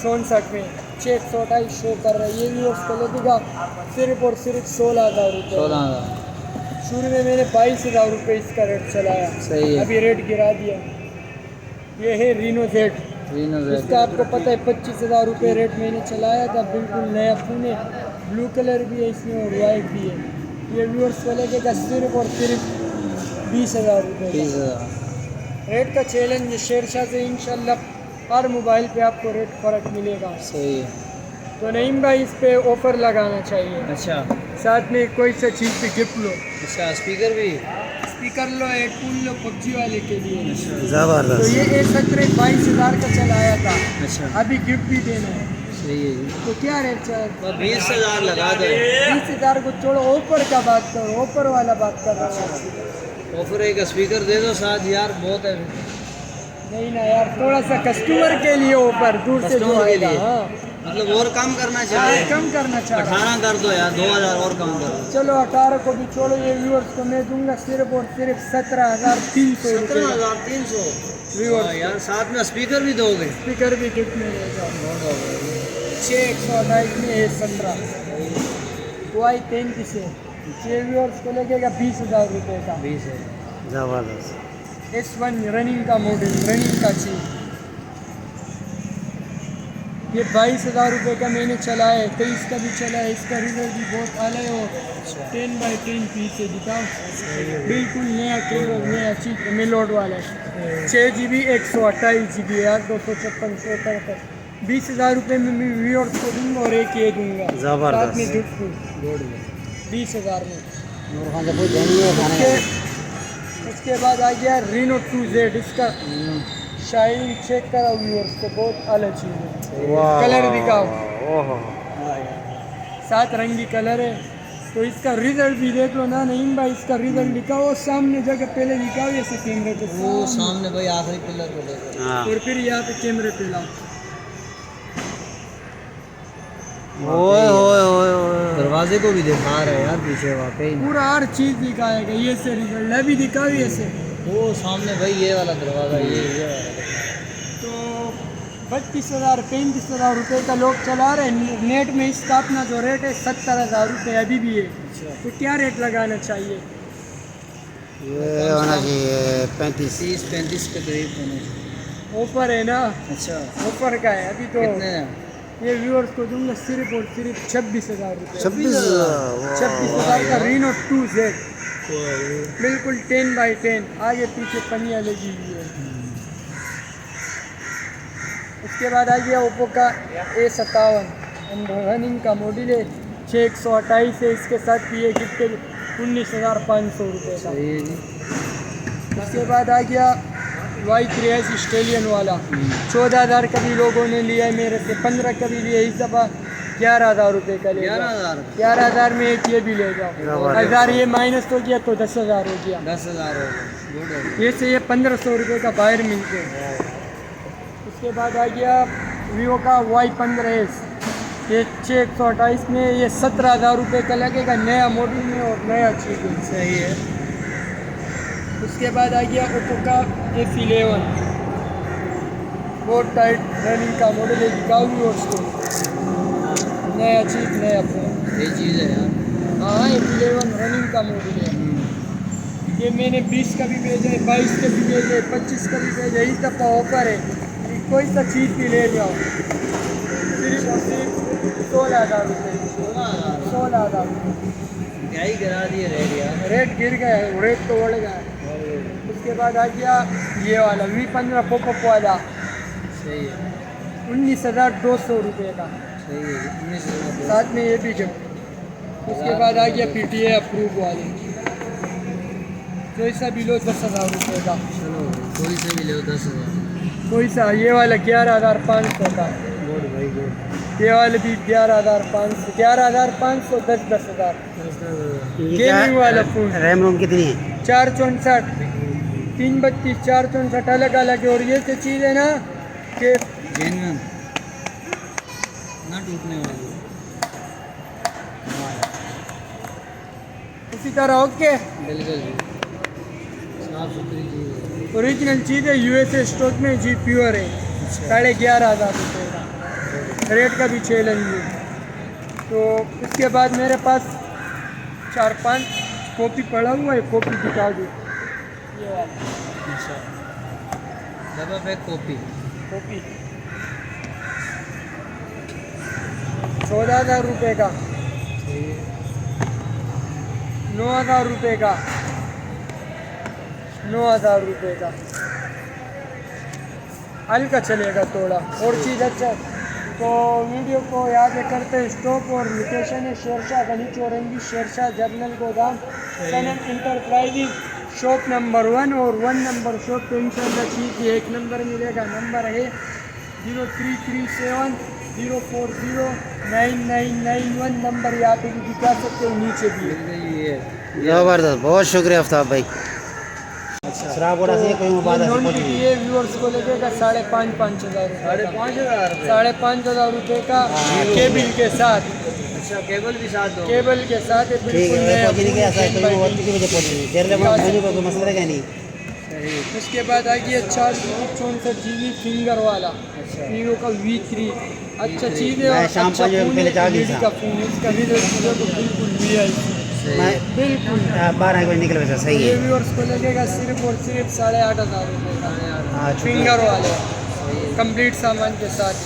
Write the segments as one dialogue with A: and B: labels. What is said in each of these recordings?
A: 64 में 628 शो कर रहा है। ये भी उसको लगेगा सिर्फ और सिर्फ 16,000 रुपये।
B: 16,000।
A: शुरू में मैंने 22,000 रुपये इसका रेट चलाया,
B: सही है।
A: अभी रेट गिरा दिया। ये है रीनो जेड, इसका आपको पता है 25,000 रुपये रेट मैंने चलाया था। बिल्कुल नया फ़ोन है, ब्लू कलर भी है इसमें और वाइट भी है। ये व्यूअर्स को लगेगा सिर्फ और सिर्फ 20,000 रुपये। रेट का चैलेंज शेरशाह से इंशाल्लाह हर मोबाइल पे आपको रेट फ़र्क मिलेगा।
B: सही है।
A: तो नईम भाई इस पे ऑफ़र लगाना चाहिए।
B: अच्छा,
A: साथ में कोई सा चीज़ पे गिफ्ट लो।
B: अच्छा स्पीकर भी,
A: स्पीकर लो, हेडफोन लो पबजी वाले के लिए।
B: ज़बरदस्त।
A: तो ये A17 22,000 का चलाया था,
B: अच्छा,
A: अभी गिफ्ट भी देना है।
B: सही है जी।
A: तो क्या रेट चल?
B: 20,000 लगा दो।
A: 20,000 को छोड़ो, ऑफर का बात करो, ऑफर वाला बात कर रहा हूँ।
B: ऑफर एक स्पीकर दे दो साथ यार, बहुत है।
A: नहीं ना यार, थोड़ा सा कस्टमर के लिए ऑफर दूर से जो
B: कस्टमर के
A: आएगा।
B: लिए।
A: हाँ
B: मतलब और कम करना चाहिए।
A: कम करना चाह रहा हूँ।
B: 18 कर दो यार, 2,000 और कम कर दो।
A: चलो 18 को भी छोड़ो, ये व्यूअर्स को मैं दूंगा सिर्फ और सिर्फ 17,300 रुपये।
B: 17,300
A: व्यूअर्स
B: यार, साथ में स्पीकर भी दोगे?
A: स्पीकर भी गिफ्ट में ले जाओ। 6/128 में है 17 वाई 33 है। ये व्यूअर्स को लगेगा 20,000 रुपये का।
B: 20 है। ज़बरदस्त।
A: S1 रनिंग का मॉडल, रनिंग का चीज़। ये 22,000 रुपये का मैंने चलाया है, 23 का भी चला है। इसका रिजल्ट भी बहुत आला है और 10x10 पीस है। दिखाओ, बिल्कुल नया कैमरा, नया चीज़ मेलोड वाला है। 6GB 128GB यार, 256 20,000 रुपये में मैं व्यूअर्स को दूंगा और एक ये दूंगा साथ में गिफ्ट 20,000 में। उसके बाद आ गया Reno 2Z, इसका शाइन चेक करा व्यूअर्स को, बहुत अलग चीज़ है। कलर दिखाओ, सात रंगी कलर है। तो इसका रिजल्ट भी देख लो ना नईम भाई, इसका रिजल्ट दिखाओ सामने जगह पहले दिखाओ ऐसे कैमरे पे,
B: वो सामने भाई आखिरी पिलर को देखो।
A: और फिर यहाँ पे कैमरे पे लाओ।
B: ओए ओए ओए दरवाजे को भी दिखा रहे हैं यार पीछे, वाकई
A: पूरा हर चीज़ दिखाएगा। ये से रिजल्ट अभी दिखाओ ऐसे।
B: वो सामने भाई ये वाला दरवाजा, ये वाला।
A: तो 32,000 35,000 रुपये का लोग चला रहे हैं। नेट में इसका अपना जो रेट है 70,000 रुपये अभी भी है। तो क्या रेट लगाना चाहिए?
B: ये होना चाहिए 35 के करीब होना चाहिए।
A: ऑफर है ना?
B: अच्छा,
A: ऑफर का है अभी। तो
B: कितने हैं?
A: ये व्यूअर्स को दूंगा सिर्फ और सिर्फ 26,000 रुपये।
B: 26,000
A: का Reno 2Z, बिल्कुल 10x10, आगे पीछे पनिया लगी हुई है। उसके बाद आ गया ओप्पो का A57 रनिंग का मॉडल है, 6/128 है। इसके साथ भी ये गिफ्ट 19,500 रुपये का। उसके बाद आ गया Y83 स्टेलियन वाला, 14,000 का भी लोगों ने लिया है मेरे से, 15 का भी लिया। इस दफ़ा 11,000 रुपये का लिया। 11,000 में एक ये भी ले जाओ। 1,000 ये माइनस हो गया तो 10,000 हो गया।
B: 10,000 हो गया।
A: ये से ये 1,500 रुपये का बाहर मिलते हैं। उसके बाद आ गया वीवो का Y15S, ये 6/128 में, ये 17,000 रुपये का लगेगा, नया मॉडल में और नया चीज़ है।
B: सही है।
A: उसके बाद आ गया ओप्पो का F11, बहुत टाइट रनिंग का मॉडल है। दिखाओ भी उसको, नया चीज़, नया फोन,
B: ये चीज़ है यार।
A: हाँ F11 रनिंग का मॉडल है। ये मैंने 20 का भी भेजा है, 22 का भी भेजा है, 25 का भी भेजा है। इस दफ़ा ऑफर है, कोई सा चीज़ भी ले जाओ सिर्फ और सिर्फ 16,000 रुपये। 16,000 रुपये
B: क्या ही करा दिए रेट यार,
A: रेट गिर गया है, रेट तो बढ़ गया है। उसके बाद आ गया ये वाला V15 पॉपअप वाला,
B: सही है।
A: 19,200 रुपये का,
B: सही है। 19,000
A: साथ में ये भी गिफ्ट। उसके बाद आ गया PTA अप्रूव वाले, कोई सा भी लो 10,000 रुपये का।
B: चलो कोई से भी ले 10,000।
A: कोई सा ये वाला 11,500 का,
B: गुड भाई गुड।
A: ये वाले भी 11,500, 11,500, 10,000। गेमिंग वाला फोन,
B: रैम रोम कितनी है?
A: 464, 332, 464 अलग अलग है। और ये तो चीज़ है ना कि
B: जेन्युइन ना टूटने वाली।
A: उसी तरह ओके,
B: बिल्कुल साफ सुथरी चीज़ है।
A: ओरिजिनल चीज़ है, USA स्टॉक में जी, प्योर है। 11,500 रुपये का। रेट का भी चैलेंज है। तो उसके बाद मेरे पास 4-5 कॉपी पड़ा हुआ है, कॉपी दिखा दो। ये वाला
B: अच्छा, डबल पैक कॉपी
A: कॉपी 14,000 रुपये का, 9,000 रुपये का, 9,000 रुपये का। हल्का चलेगा थोड़ा और चीज़ अच्छा। तो वीडियो को याद करते हैं। स्टॉप और लोकेशन है शेरशाह गली चौरंगी, शेरशाह जर्नल गोदाम, सनम इंटरप्राइजेज, शॉप नंबर 1 और 1 नंबर शॉप। टेंशन रखिए कि 1 नंबर मिलेगा। नंबर है 0337 040 9991। नंबर यहाँ पे भी दिखा सकते हैं, नीचे भी है।
B: जबरदस्त, बहुत शुक्रिया आफ्ताब भाई। शराब वोड़ा से कोई मुबादा
A: नॉन ये व्यूअर्स को लगेगा 5,500 रुपये का केबल के साथ।
B: अच्छा, केबल भी साथ दो।
A: केबल के साथ है,
B: ठीक
A: बिल्कुल
B: है,
A: नया
B: पहुंचने के ऐसा कोई
A: फूल।
B: वक्त की वजह पहुंचनी देर ले कोई मसला रहेगा नहीं।
A: उसके बाद आ गया 464 GB फिंगर वाला वीवो का V3। अच्छा चीज़ है और
B: मैं शाम
A: अच्छा
B: 5 बजे
A: फोन
B: पहले
A: है,
B: जा गई
A: LED का फोन है। इसका रिजल्ट तो बिल्कुल VIP,
B: मैं
A: बिल्कुल
B: 12 बजे निकल वैसा सही
A: ये
B: है।
A: व्यूअर्स को लगेगा सिर्फ और सिर्फ 8,500 रुपये का
B: हाँ,
A: फिंगर वाले कंप्लीट सामान के साथ।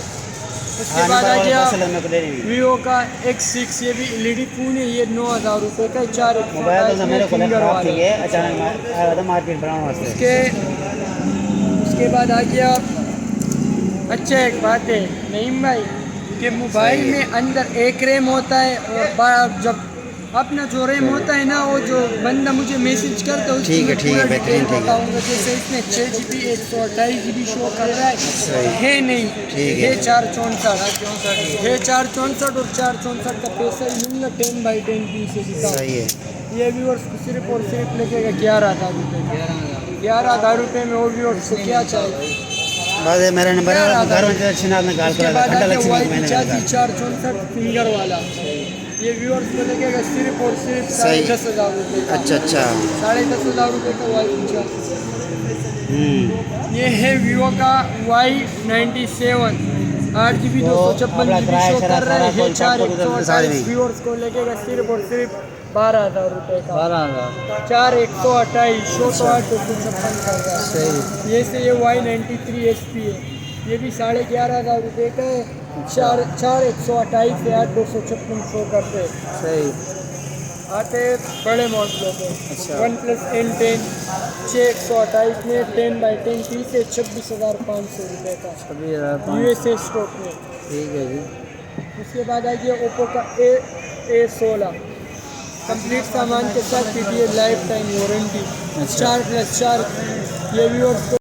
A: उसके बाद आ गया वीवो का X6। ये भी LED फोन है, ये 9,000 रुपये का। 4
B: मोबाइल तो मेरे को
A: फिंगर
B: खराब
A: वाले।
B: थी है, अचानक आया था मार्केट बनाने वास्ते।
A: उसके बाद आ गया अच्छा एक बात है नईम भाई कि मोबाइल में अंदर एक रैम होता है और जब अपना जो रैम होता है ना, वो जो बंदा मुझे मैसेज करता है
B: ठीक है, ठीक है, बेहतरीन, ठीक है।
A: बताऊँगा। जैसे इसमें 6 GB 128 GB शो कर रहा है नहीं,
B: ठीक
A: है
B: है।
A: 464 है 464 और 464 का पैसा ही लूँगा 10/10 पीस से।
B: सही है।
A: ये व्यूअर्स को सिर्फ और सिर्फ लगेगा 11,000 रुपये। 11,000 रुपये में वो व्यूअर्स को क्या चाहिए।
B: बस ये मेरा नंबर है, घर में शिनाब में गाल
A: उसके
B: करा
A: बाद
B: घंटा
A: आ गया
B: लक्ष्मी
A: वाई
B: मैंने
A: 464 फिंगर वाला। ये व्यूअर्स को लगेगा सिर्फ और सिर्फ
B: सही।
A: 10,500 रुपये का।
B: अच्छा अच्छा।
A: 10,500 रुपये का वाई 50। ये है वीवो का Y97 8GB 256 शो कर रहा है 4,128। व्यूअर्स को लगेगा सिर्फ और सिर्फ 12,000 रुपये का।
B: 12,000
A: 4,128 शो तो 8,256 कर रहा है।
B: सही।
A: ये से ये Y93 SP है, ये भी 11,500 रुपये का है। 4,128 से 8,256 शो करते हैं।
B: सही।
A: आते बड़े मॉडलों पे।
B: अच्छा।
A: OnePlus N10 6,128 में 10/10 पीस है 26,500 रुपये का USA स्टॉक में।
B: ठीक है जी।
A: उसके बाद आ गया ओप्पो का A16 कंप्लीट सामान के साथ PTA लाइफ टाइम वारंटी 4+4। ये भी और